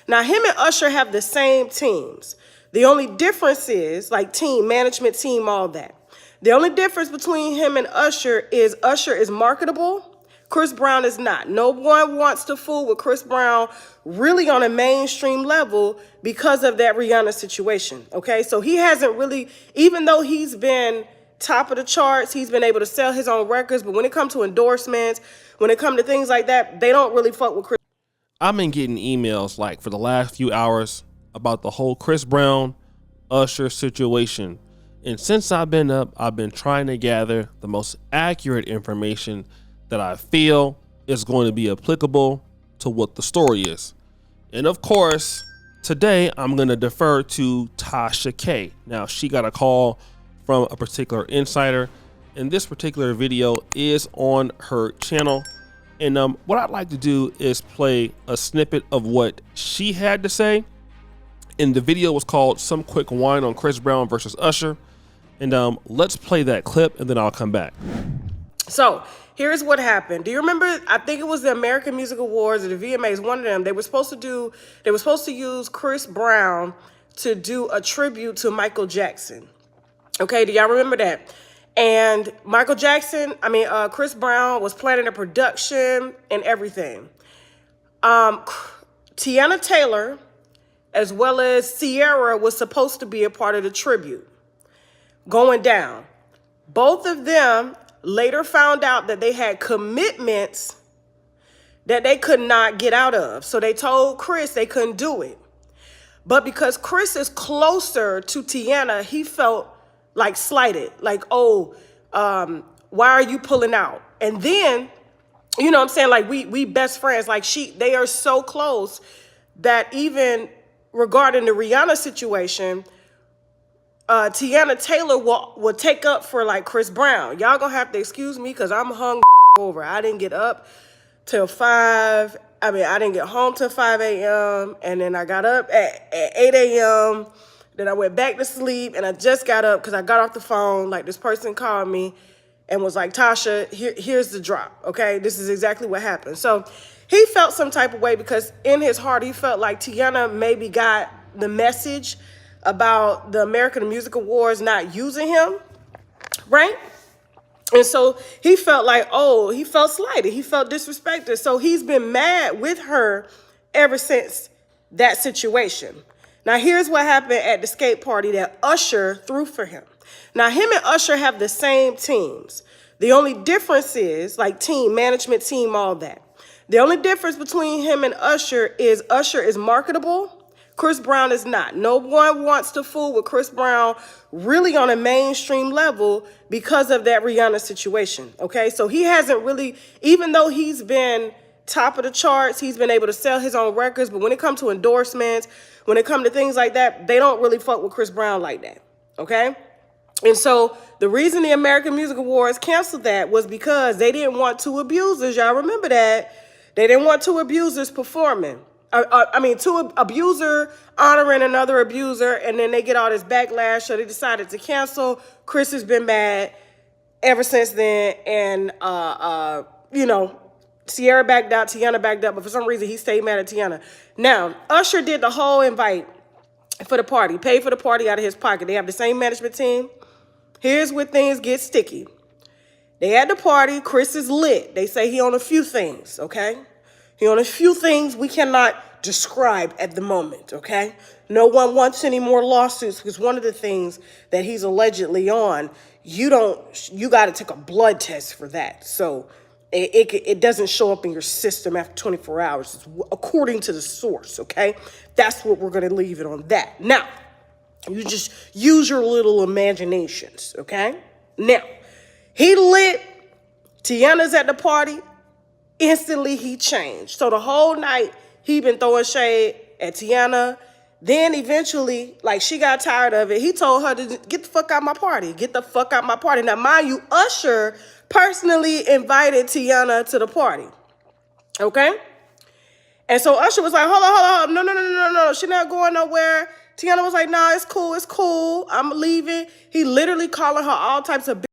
Now, him and Usher have the same teams. The only difference is, like team, management team, all that. The only difference between him and Usher is marketable. Chris Brown is not. No one wants to fool with Chris Brown really on a mainstream level because of that Rihanna situation, okay? So he hasn't really, even though he's been top of the charts, he's been able to sell his own records, but when it comes to endorsements, when it comes to things like that, they don't really fuck with Chris. I've been getting emails like for the last few hours about the whole Chris Brown, Usher situation. And since I've been up, I've been trying to gather the most accurate information that I feel is going to be applicable to what the story is. And of course, today I'm going to defer to Tasha K. Now, she got a call from a particular insider, and this particular video is on her channel. And what I'd like to do is play a snippet of what she had to say. And the video was called Some Quick Wine on Chris Brown versus Usher. And let's play that clip and then I'll come back. So here's what happened. Do you remember? I think it was the American Music Awards or the VMAs, one of them. They were supposed to use Chris Brown to do a tribute to Michael Jackson. Okay, do y'all remember that? And Chris Brown was planning the production and everything. Tiana Taylor, as well as Sierra, was supposed to be a part of the tribute going down. Both of them later found out that they had commitments that they could not get out of. So they told Chris they couldn't do it. But because Chris is closer to Tiana, he felt like slighted, like, why are you pulling out? And then, you know what I'm saying, like we best friends, like they are so close that even regarding the Rihanna situation, Tiana Taylor will take up for like Chris Brown. Y'all gonna have to excuse me because I'm hung over. I didn't get up till 5. I didn't get home till 5 a.m. And then I got up at 8 a.m. Then I went back to sleep and I just got up because I got off the phone. Like this person called me and was like, Tasha, here's the drop. Okay, this is exactly what happened. So he felt some type of way because in his heart, he felt like Tiana maybe got the message about the American Music Awards not using him, right? And so he felt like, he felt slighted. He felt disrespected. So he's been mad with her ever since that situation. Now, here's what happened at the skate party that Usher threw for him. Now, him and Usher have the same teams. The only difference is, like team, management team, all that. The only difference between him and Usher is marketable. Chris Brown is not. No one wants to fool with Chris Brown really on a mainstream level because of that Rihanna situation, okay? So he hasn't really, even though he's been top of the charts, he's been able to sell his own records, but when it comes to endorsements, when it comes to things like that, they don't really fuck with Chris Brown like that, okay? And so the reason the American Music Awards canceled that was because they didn't want two abusers. Y'all remember that? They didn't want two abusers performing. Two abuser honoring another abuser, and then they get all this backlash, so they decided to cancel. Chris has been mad ever since then, and Sierra backed out, Tiana backed up, but for some reason he stayed mad at Tiana. Now, Usher did the whole invite for the party, paid for the party out of his pocket. They have the same management team. Here's where things get sticky. They at the party, Chris is lit. They say he on a few things, okay? He on a few things we cannot describe at the moment, okay? No one wants any more lawsuits because one of the things that he's allegedly on, you got to take a blood test for that. So it doesn't show up in your system after 24 hours, it's according to the source, okay? That's what we're going to leave it on that. Now, you just use your little imaginations, okay? Now, he lit, Tiana's at the party, instantly he changed. So the whole night he been throwing shade at Tiana. Then eventually, like she got tired of it. He told her to get the fuck out my party. Get the fuck out my party. Now, mind you, Usher personally invited Tiana to the party. Okay? And so Usher was like, hold on. No. She not going nowhere. Tiana was like, nah, it's cool. I'm leaving. He literally calling her all types of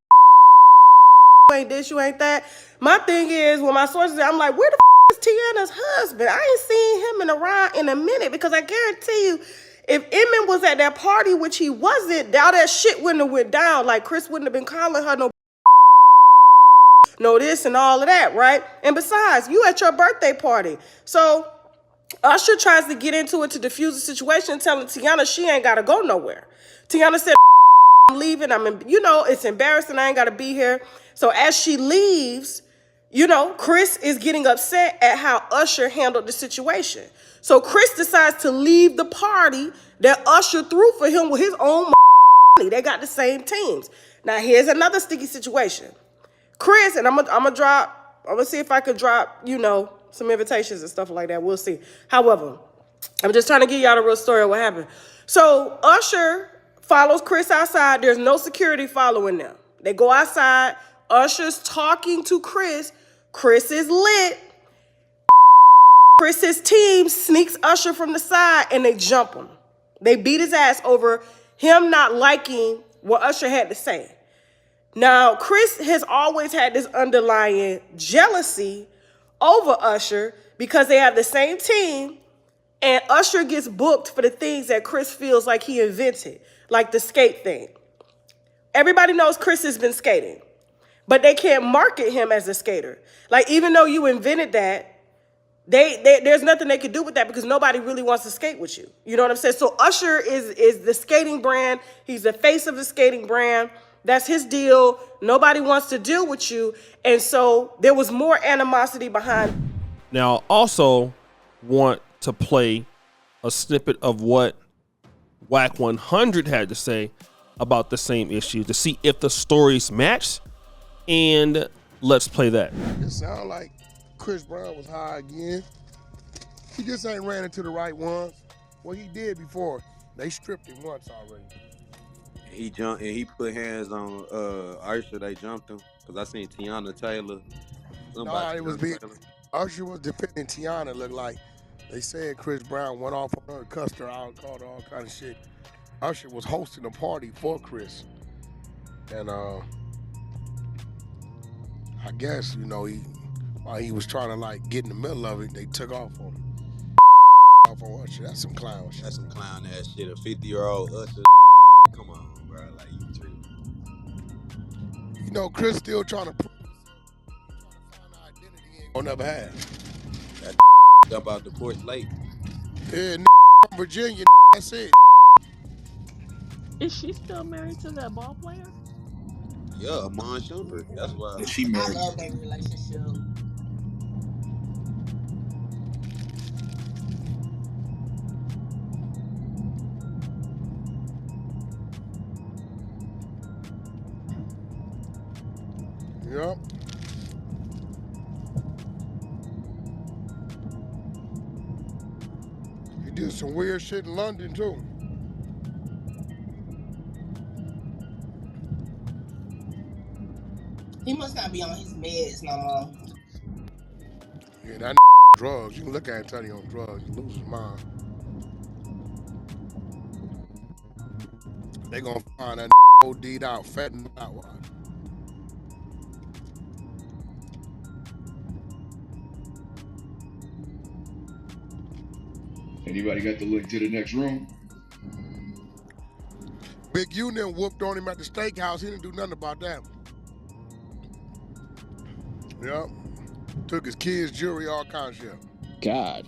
you ain't this, you ain't that. My thing is, when my sources, I'm like, where the Tiana's husband. I ain't seen him around in a minute, because I guarantee you, if Emmett was at that party, which he wasn't, all that shit wouldn't have went down. Like, Chris wouldn't have been calling her no this and all of that, right? And besides, you at your birthday party. So Usher tries to get into it to diffuse the situation, telling Tiana she ain't got to go nowhere. Tiana said, I'm leaving. It's embarrassing. I ain't got to be here. So as she leaves, Chris is getting upset at how Usher handled the situation. So Chris decides to leave the party that Usher threw for him with his own money. They got the same teams. Now here's another sticky situation. Chris, and I'm gonna see if I could drop, some invitations and stuff like that. We'll see. However, I'm just trying to give y'all the real story of what happened. So Usher follows Chris outside. There's no security following them. They go outside. Usher's talking to Chris. Chris is lit. Chris's team sneaks Usher from the side and they jump him. They beat his ass over him not liking what Usher had to say. Now, Chris has always had this underlying jealousy over Usher because they have the same team, and Usher gets booked for the things that Chris feels like he invented, like the skate thing. Everybody knows Chris has been skating, but they can't market him as a skater. Like, even though you invented that, there's nothing they could do with that because nobody really wants to skate with you. You know what I'm saying? So Usher is the skating brand. He's the face of the skating brand. That's his deal. Nobody wants to deal with you. And so there was more animosity behind. Now, also want to play a snippet of what Whack 100 had to say about the same issue to see if the stories match. And let's play that. It sounds like Chris Brown was high again. He just ain't ran into the right ones. Well, he did before. They stripped him once already. He jumped and he put hands on Usher. They jumped him because I seen Tiana Taylor. No, it was big. Usher was defending Tiana. Looked like they said Chris Brown went off on her, cussed her out, called her all kind of shit. Usher was hosting a party for Chris, and I guess while he was trying to like get in the middle of it, they took off on him. Off on Usher. That's some clown shit. That's some clown ass shit. A 50-year-old Usher. Come on, bro. Like, you tripping. Chris still trying to prove find an identity he ain't gonna never have. That jump out the porch late. Yeah, from Virginia, that's it. Is she still married to that ball player? Yeah, Amon Shumpert. That's why. She married. I love their relationship. Yep. He did some weird shit in London too. He must not be on his meds no more. Yeah, that drugs. You can look at him and tell he on drugs. He lose his mind. They gonna find that OD'd out, fattened out. Anybody got the link to the next room? Big Union whooped on him at the steakhouse. He didn't do nothing about that. Yep. Took his kids' jewelry, all kinds of shit. God.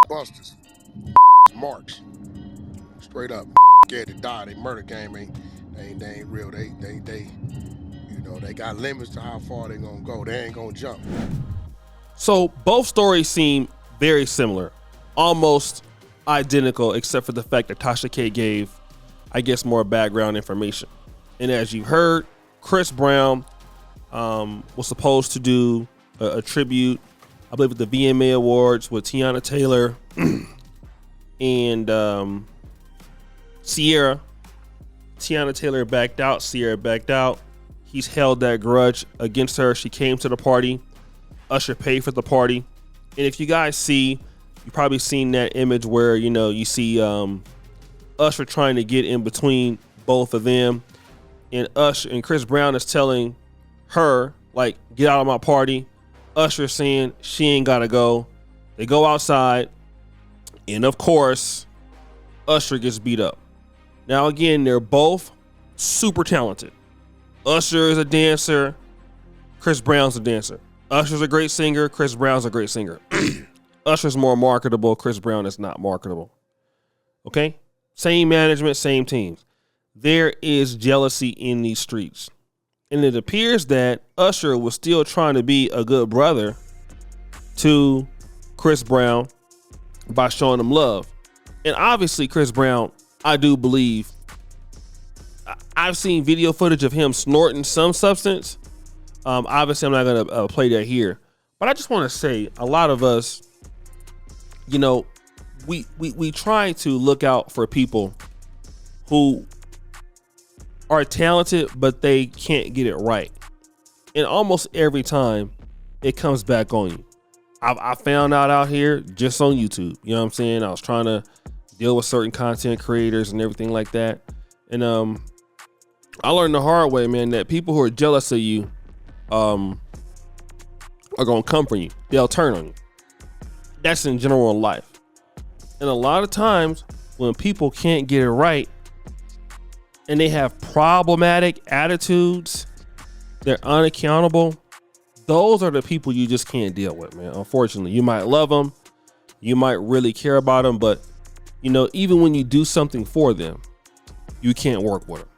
Busters. Marks. Straight up. Scared to die. They murder game ain't real. They they got limits to how far they gonna go. They ain't gonna jump. So both stories seem very similar, almost identical, except for the fact that Tasha K gave, I guess, more background information. And as you heard, Chris Brown was supposed to do a tribute, I believe, at the VMA Awards with Tiana Taylor and Sierra. Tiana Taylor backed out. Sierra backed out. He's held that grudge against her. She came to the party. Usher paid for the party. And if you guys see, you've probably seen that image where, you see Usher trying to get in between both of them. And Usher and Chris Brown is telling her, like, get out of my party. Usher saying she ain't got to go. They go outside, and of course, Usher gets beat up. Now, again, they're both super talented. Usher is a dancer. Chris Brown's a dancer. Usher's a great singer. Chris Brown's a great singer. Usher's more marketable. Chris Brown is not marketable. Okay? Same management, same teams. There is jealousy in these streets. And it appears that Usher was still trying to be a good brother to Chris Brown by showing him love. And obviously, Chris Brown, I do believe, I've seen video footage of him snorting some substance. Obviously, I'm not going to play that here. But I just want to say, a lot of us, you know, we try to look out for people who are talented, but they can't get it right. And almost every time, it comes back on you. I found out here just on YouTube. You know what I'm saying? I was trying to deal with certain content creators and everything like that. And I learned the hard way, man, that people who are jealous of you are going to come for you. They'll turn on you. That's in general in life. And a lot of times when people can't get it right and they have problematic attitudes, they're unaccountable, those are the people you just can't deal with, man. Unfortunately, you might love them, you might really care about them, but you know, even when you do something for them, you can't work with them.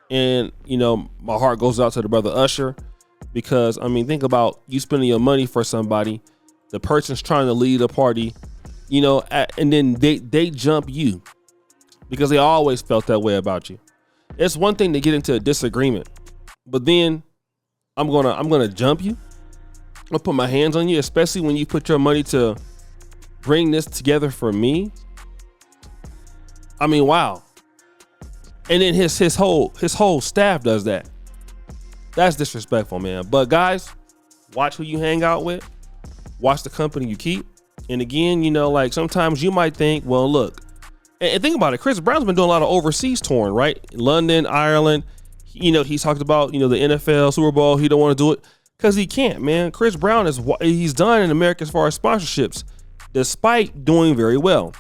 And you know, my heart goes out to the brother Usher, because I mean, think about you spending your money for somebody, the person's trying to lead a party, you know, and then they jump you because they always felt that way about you. It's one thing to get into a disagreement, but then I'm gonna jump you. I'll put my hands on you, especially when you put your money to bring this together for me. I mean, wow. And then his whole staff does that. That's disrespectful, man. But guys, watch who you hang out with. Watch the company you keep. And again, you know, like sometimes you might think, well, look, and think about it. Chris Brown's been doing a lot of overseas touring, right? London, Ireland. You know, he's talked about, you know, the NFL, Super Bowl. He don't want to do it because he can't, man. Chris Brown he's done in America as far as sponsorships, despite doing very well.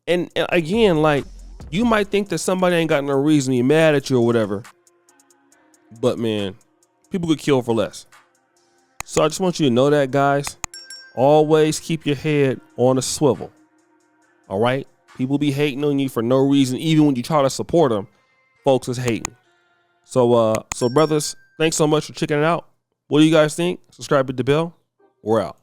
And again, like, you might think that somebody ain't got no reason to be mad at you or whatever, but man, people could kill for less. So I just want you to know that, guys. Always keep your head on a swivel. All right? People be hating on you for no reason. Even when you try to support them, folks is hating. So brothers, thanks so much for checking it out. What do you guys think? Subscribe to the bell. We're out.